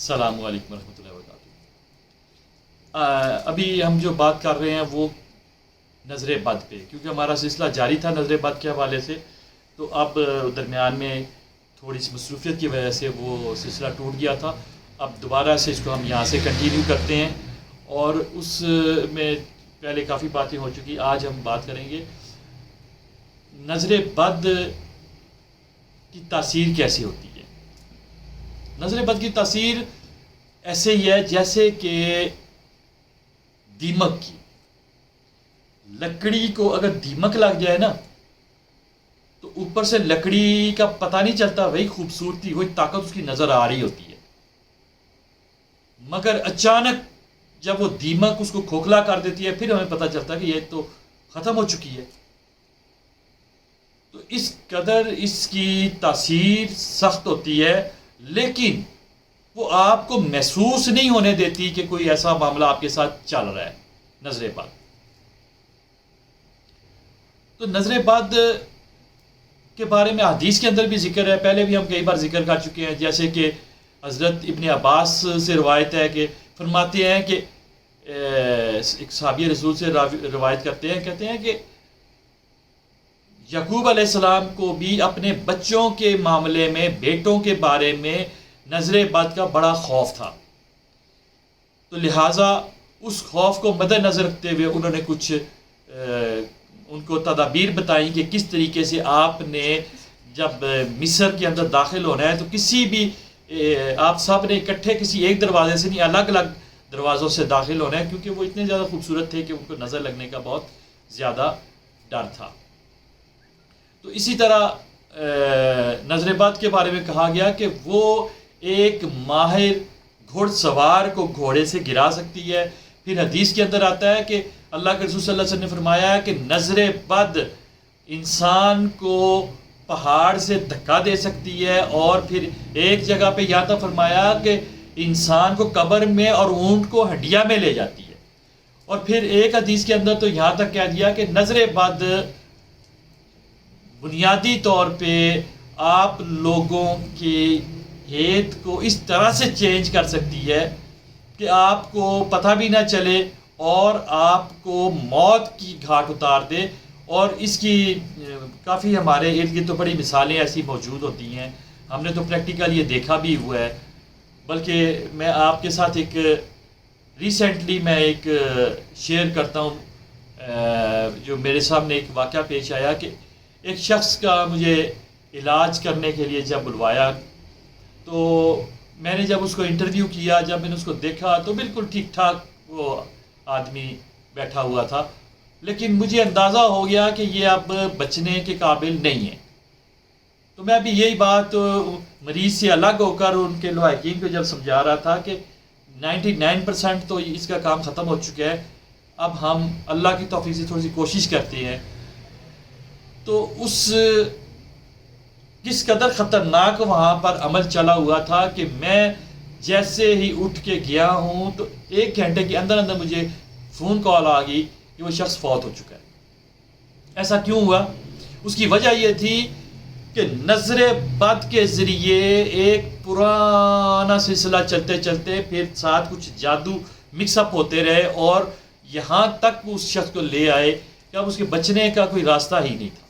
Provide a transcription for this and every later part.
السلام علیکم ورحمۃ اللہ وبرکاتہ۔ ابھی ہم جو بات کر رہے ہیں وہ نظر بد پہ، کیونکہ ہمارا سلسلہ جاری تھا نظر بد کے حوالے سے، تو اب درمیان میں تھوڑی سی مصروفیت کی وجہ سے وہ سلسلہ ٹوٹ گیا تھا۔ اب دوبارہ سے اس کو ہم یہاں سے کنٹینیو کرتے ہیں، اور اس میں پہلے کافی باتیں ہو چکی۔ آج ہم بات کریں گے نظر بد کی تاثیر کیسی ہوتی ہے۔ نظر بد کی تاثیر ایسے ہی ہے جیسے کہ دیمک کی، لکڑی کو اگر دیمک لگ جائے نا تو اوپر سے لکڑی کا پتہ نہیں چلتا، وہی خوبصورتی وہی طاقت اس کی نظر آ رہی ہوتی ہے، مگر اچانک جب وہ دیمک اس کو کھوکھلا کر دیتی ہے پھر ہمیں پتہ چلتا ہے کہ یہ تو ختم ہو چکی ہے۔ تو اس قدر اس کی تاثیر سخت ہوتی ہے، لیکن وہ آپ کو محسوس نہیں ہونے دیتی کہ کوئی ایسا معاملہ آپ کے ساتھ چل رہا ہے۔ نظر بد، تو نظر بد کے بارے میں حدیث کے اندر بھی ذکر ہے، پہلے بھی ہم کئی بار ذکر کر چکے ہیں، جیسے کہ حضرت ابن عباس سے روایت ہے کہ فرماتے ہیں کہ ایک صحابی رسول سے روایت کرتے ہیں، کہتے ہیں کہ یعقوب علیہ السلام کو بھی اپنے بچوں کے معاملے میں، بیٹوں کے بارے میں نظر بد کا بڑا خوف تھا، تو لہٰذا اس خوف کو مد نظر رکھتے ہوئے انہوں نے کچھ ان کو تدابیر بتائیں کہ کس طریقے سے آپ نے جب مصر کے اندر داخل ہونا ہے تو کسی بھی آپ سب نے اکٹھے کسی ایک دروازے سے نہیں، الگ الگ دروازوں سے داخل ہونا ہے، کیونکہ وہ اتنے زیادہ خوبصورت تھے کہ ان کو نظر لگنے کا بہت زیادہ ڈر تھا۔ تو اسی طرح نظر بد کے بارے میں کہا گیا کہ وہ ایک ماہر گھوڑ سوار کو گھوڑے سے گرا سکتی ہے۔ پھر حدیث کے اندر آتا ہے کہ اللہ کے رسول صلی اللہ علیہ وسلم نے فرمایا ہے کہ نظر بد انسان کو پہاڑ سے دھکا دے سکتی ہے، اور پھر ایک جگہ پہ یہاں تک فرمایا کہ انسان کو قبر میں اور اونٹ کو ہڈیا میں لے جاتی ہے، اور پھر ایک حدیث کے اندر تو یہاں تک کہہ دیا کہ نظر بد بنیادی طور پہ آپ لوگوں کی ہیت کو اس طرح سے چینج کر سکتی ہے کہ آپ کو پتہ بھی نہ چلے اور آپ کو موت کی گھاٹ اتار دے۔ اور اس کی کافی ہمارے ارد گرد تو بڑی مثالیں ایسی موجود ہوتی ہیں، ہم نے تو پریکٹیکل یہ دیکھا بھی ہوا ہے۔ بلکہ میں آپ کے ساتھ ایک ریسنٹلی میں ایک شیئر کرتا ہوں، جو میرے سامنے ایک واقعہ پیش آیا کہ ایک شخص کا مجھے علاج کرنے کے لیے جب بلوایا، تو میں نے جب اس کو انٹرویو کیا، جب میں نے اس کو دیکھا تو بالکل ٹھیک ٹھاک وہ آدمی بیٹھا ہوا تھا، لیکن مجھے اندازہ ہو گیا کہ یہ اب بچنے کے قابل نہیں ہے۔ تو میں ابھی یہی بات مریض سے الگ ہو کر ان کے لواحقین کو جب سمجھا رہا تھا کہ 99% تو اس کا کام ختم ہو چکا ہے، اب ہم اللہ کی توفیق سے تھوڑی سی کوشش کرتے ہیں۔ تو اس کس قدر خطرناک وہاں پر عمل چلا ہوا تھا کہ میں جیسے ہی اٹھ کے گیا ہوں تو 1 گھنٹے کے اندر اندر مجھے فون کال آ گئی کہ وہ شخص فوت ہو چکا ہے۔ ایسا کیوں ہوا؟ اس کی وجہ یہ تھی کہ نظر بد کے ذریعے ایک پرانا سلسلہ چلتے چلتے پھر ساتھ کچھ جادو مکس اپ ہوتے رہے، اور یہاں تک اس شخص کو لے آئے کہ اب اس کے بچنے کا کوئی راستہ ہی نہیں تھا۔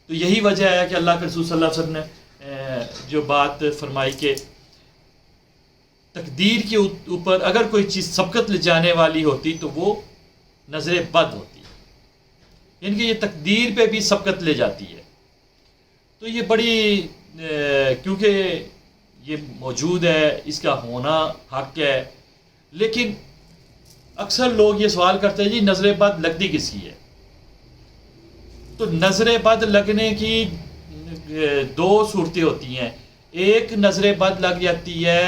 تو یہی وجہ ہے کہ اللہ کے رسول صلی اللہ علیہ وسلم نے جو بات فرمائی کہ تقدیر کے اوپر اگر کوئی چیز سبقت لے جانے والی ہوتی تو وہ نظر بد ہوتی ہے، یعنی کہ یہ تقدیر پہ بھی سبقت لے جاتی ہے۔ تو یہ بڑی کیونکہ یہ موجود ہے، اس کا ہونا حق ہے، لیکن اکثر لوگ یہ سوال کرتے ہیں جی نظر بد لگتی کس کی ہے؟ تو نظر بد لگنے کی 2 صورتیں ہوتی ہیں۔ ایک نظر بد لگ جاتی ہے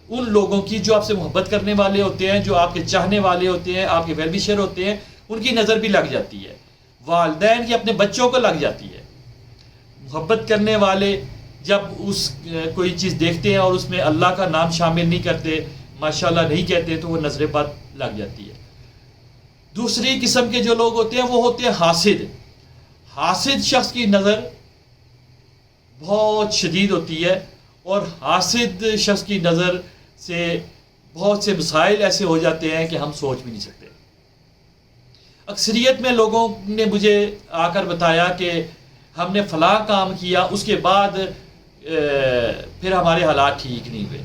ان لوگوں کی جو آپ سے محبت کرنے والے ہوتے ہیں، جو آپ کے چاہنے والے ہوتے ہیں، آپ کے ویل وشر ہوتے ہیں، ان کی نظر بھی لگ جاتی ہے۔ والدین کی اپنے بچوں کو لگ جاتی ہے۔ محبت کرنے والے جب کوئی چیز دیکھتے ہیں اور اس میں اللہ کا نام شامل نہیں کرتے، ماشاءاللہ نہیں کہتے، تو وہ نظر بد لگ جاتی ہے۔ دوسری قسم کے جو لوگ ہوتے ہیں وہ ہوتے ہیں حاسد۔ حاسد شخص کی نظر بہت شدید ہوتی ہے، اور حاسد شخص کی نظر سے بہت سے مسائل ایسے ہو جاتے ہیں کہ ہم سوچ بھی نہیں سکتے۔ اکثریت میں لوگوں نے مجھے آ کر بتایا کہ ہم نے فلاں کام کیا، اس کے بعد پھر ہمارے حالات ٹھیک نہیں ہوئے۔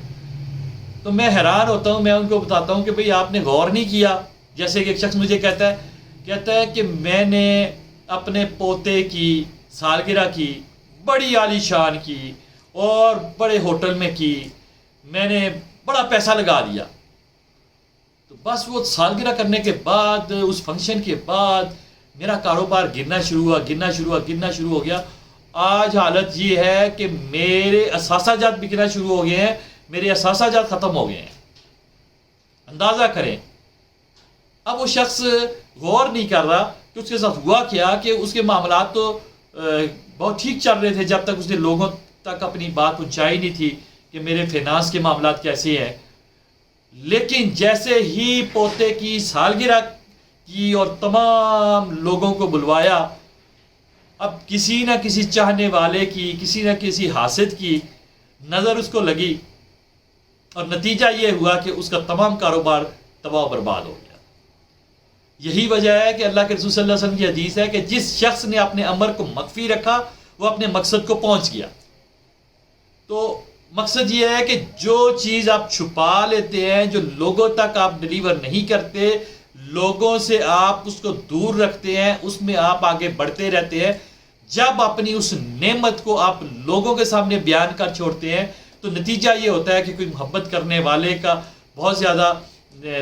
تو میں حیران ہوتا ہوں، میں ان کو بتاتا ہوں کہ بھئی آپ نے غور نہیں کیا۔ جیسے کہ ایک شخص مجھے کہتا ہے کہ میں نے اپنے پوتے کی سالگرہ کی، بڑی عالی شان کی اور بڑے ہوٹل میں کی، میں نے بڑا پیسہ لگا دیا، تو بس وہ سالگرہ کرنے کے بعد، اس فنکشن کے بعد میرا کاروبار گرنا شروع ہو گیا۔ آج حالت یہ ہے کہ میرے اثاثہ جات بکنا شروع ہو گئے ہیں، میرے اثاثہ جات ختم ہو گئے ہیں۔ اندازہ کریں، اب وہ شخص غور نہیں کر رہا کہ اس کے ساتھ ہوا کیا، کہ اس کے معاملات تو بہت ٹھیک چل رہے تھے جب تک اس نے لوگوں تک اپنی بات پہنچائی نہیں تھی کہ میرے فینانس کے معاملات کیسے ہیں۔ لیکن جیسے ہی پوتے کی سالگرہ کی اور تمام لوگوں کو بلوایا، اب کسی نہ کسی چاہنے والے کی، کسی نہ کسی حاسد کی نظر اس کو لگی، اور نتیجہ یہ ہوا کہ اس کا تمام کاروبار تباہ و برباد ہو گیا۔ یہی وجہ ہے کہ اللہ کے رسول صلی اللہ علیہ وسلم کی حدیث ہے کہ جس شخص نے اپنے عمر کو مخفی رکھا وہ اپنے مقصد کو پہنچ گیا۔ تو مقصد یہ ہے کہ جو چیز آپ چھپا لیتے ہیں، جو لوگوں تک آپ ڈیلیور نہیں کرتے، لوگوں سے آپ اس کو دور رکھتے ہیں، اس میں آپ آگے بڑھتے رہتے ہیں، جب اپنی اس نعمت کو آپ لوگوں کے سامنے بیان کر چھوڑتے ہیں تو نتیجہ یہ ہوتا ہے کہ کوئی محبت کرنے والے کا بہت زیادہ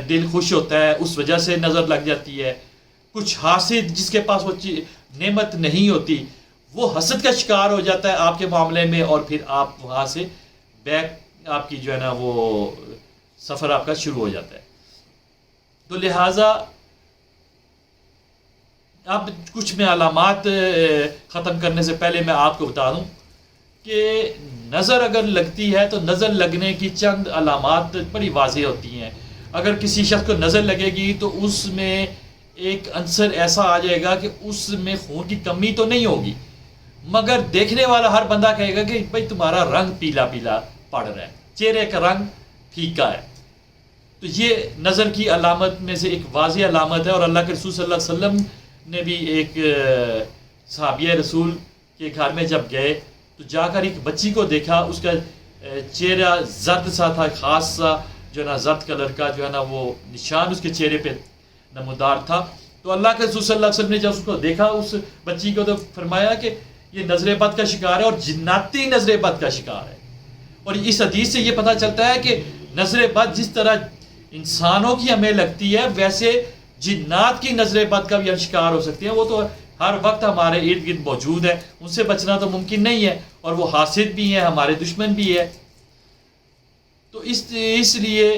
دل خوش ہوتا ہے، اس وجہ سے نظر لگ جاتی ہے۔ کچھ حاسد جس کے پاس وہ نعمت نہیں ہوتی، وہ حسد کا شکار ہو جاتا ہے آپ کے معاملے میں، اور پھر آپ وہاں سے بیک آپ کی جو ہے نا وہ سفر آپ کا شروع ہو جاتا ہے۔ تو لہٰذا اب کچھ میں علامات ختم کرنے سے پہلے میں آپ کو بتا دوں کہ نظر اگر لگتی ہے تو نظر لگنے کی چند علامات بڑی واضح ہوتی ہیں۔ اگر کسی شخص کو نظر لگے گی تو اس میں ایک عنصر ایسا آ جائے گا کہ اس میں خون کی کمی تو نہیں ہوگی، مگر دیکھنے والا ہر بندہ کہے گا کہ بھائی تمہارا رنگ پیلا پیلا پڑ رہا ہے، چہرے کا رنگ پھیکا ہے۔ تو یہ نظر کی علامت میں سے ایک واضح علامت ہے، اور اللہ کے رسول صلی اللہ علیہ وسلم نے بھی ایک صحابیہ رسول کے گھر میں جب گئے تو جا کر ایک بچی کو دیکھا، اس کا چہرہ زرد سا تھا، خاص سا جو ہے نا زرد کلر کا جو ہے نا وہ نشان اس کے چہرے پہ نمودار تھا۔ تو اللہ کے رسول صلی اللہ علیہ وسلم نے جب اس کو دیکھا، اس بچی کو، تو فرمایا کہ یہ نظر بد کا شکار ہے اور جناتی نظر بد کا شکار ہے۔ اور اس حدیث سے یہ پتہ چلتا ہے کہ نظر بد جس طرح انسانوں کی ہمیں لگتی ہے، ویسے جنات کی نظر بد کا بھی ہم شکار ہو سکتے ہیں۔ وہ تو ہر وقت ہمارے ارد گرد موجود ہے، ان سے بچنا تو ممکن نہیں ہے، اور وہ حاسد بھی ہیں، ہمارے دشمن بھی ہے۔ تو اس لیے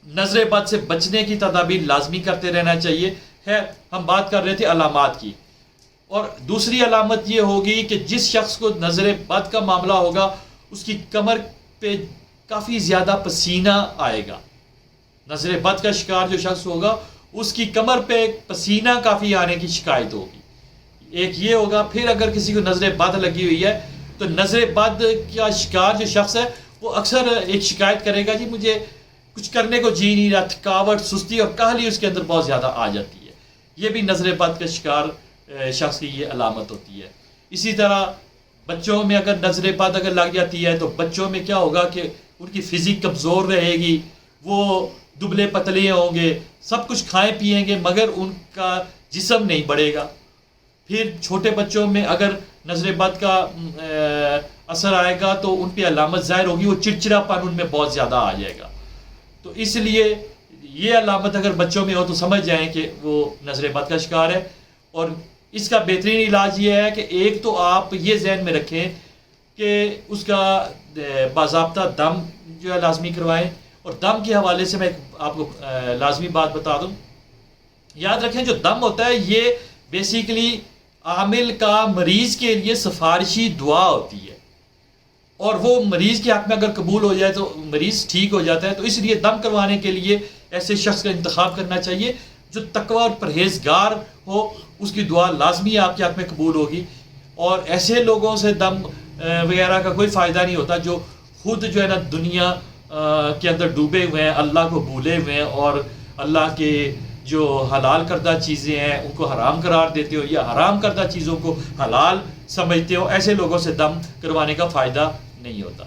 نظر بد سے بچنے کی تدابیر لازمی کرتے رہنا چاہیے۔ خیر، ہم بات کر رہے تھے علامات کی، اور دوسری علامت یہ ہوگی کہ جس شخص کو نظر بد کا معاملہ ہوگا اس کی کمر پہ کافی زیادہ پسینہ آئے گا۔ نظر بد کا شکار جو شخص ہوگا اس کی کمر پہ پسینہ کافی آنے کی شکایت ہوگی، ایک یہ ہوگا۔ پھر اگر کسی کو نظر بد لگی ہوئی ہے تو نظر بد کا شکار جو شخص ہے وہ اکثر ایک شکایت کرے گا، جی مجھے کچھ کرنے کو جی نہیں رہا، تھکاوٹ، سستی اور کاہلی اس کے اندر بہت زیادہ آ جاتی ہے۔ یہ بھی نظر بد کا شکار شخص کی یہ علامت ہوتی ہے۔ اسی طرح بچوں میں اگر نظر بد اگر لگ جاتی ہے تو بچوں میں کیا ہوگا کہ ان کی فزیک کمزور رہے گی، وہ دبلے پتلے ہوں گے، سب کچھ کھائیں پئیں گے مگر ان کا جسم نہیں بڑھے گا۔ پھر چھوٹے بچوں میں اگر نظر بد کا اثر آئے گا تو ان پہ علامت ظاہر ہوگی، وہ چڑچڑا پن ان میں بہت زیادہ آ جائے گا۔ تو اس لیے یہ علامت اگر بچوں میں ہو تو سمجھ جائیں کہ وہ نظر بد کا شکار ہے۔ اور اس کا بہترین علاج یہ ہے کہ ایک تو آپ یہ ذہن میں رکھیں کہ اس کا باضابطہ دم جو ہے لازمی کروائیں۔ اور دم کے حوالے سے میں آپ کو لازمی بات بتا دوں، یاد رکھیں جو دم ہوتا ہے یہ بیسیکلی عامل کا مریض کے لیے سفارشی دعا ہوتی ہے، اور وہ مریض کے حق میں اگر قبول ہو جائے تو مریض ٹھیک ہو جاتا ہے۔ تو اس لیے دم کروانے کے لیے ایسے شخص کا انتخاب کرنا چاہیے جو تقوی اور پرہیزگار ہو، اس کی دعا لازمی آپ کے حق میں قبول ہوگی۔ اور ایسے لوگوں سے دم وغیرہ کا کوئی فائدہ نہیں ہوتا، جو خود جو ہے نا دنیا کے اندر ڈوبے ہوئے ہیں، اللہ کو بھولے ہوئے ہیں، اور اللہ کے جو حلال کردہ چیزیں ہیں ان کو حرام قرار دیتے ہو یا حرام کردہ چیزوں کو حلال سمجھتے ہو، ایسے لوگوں سے دم کروانے کا فائدہ نہیں ہوتا۔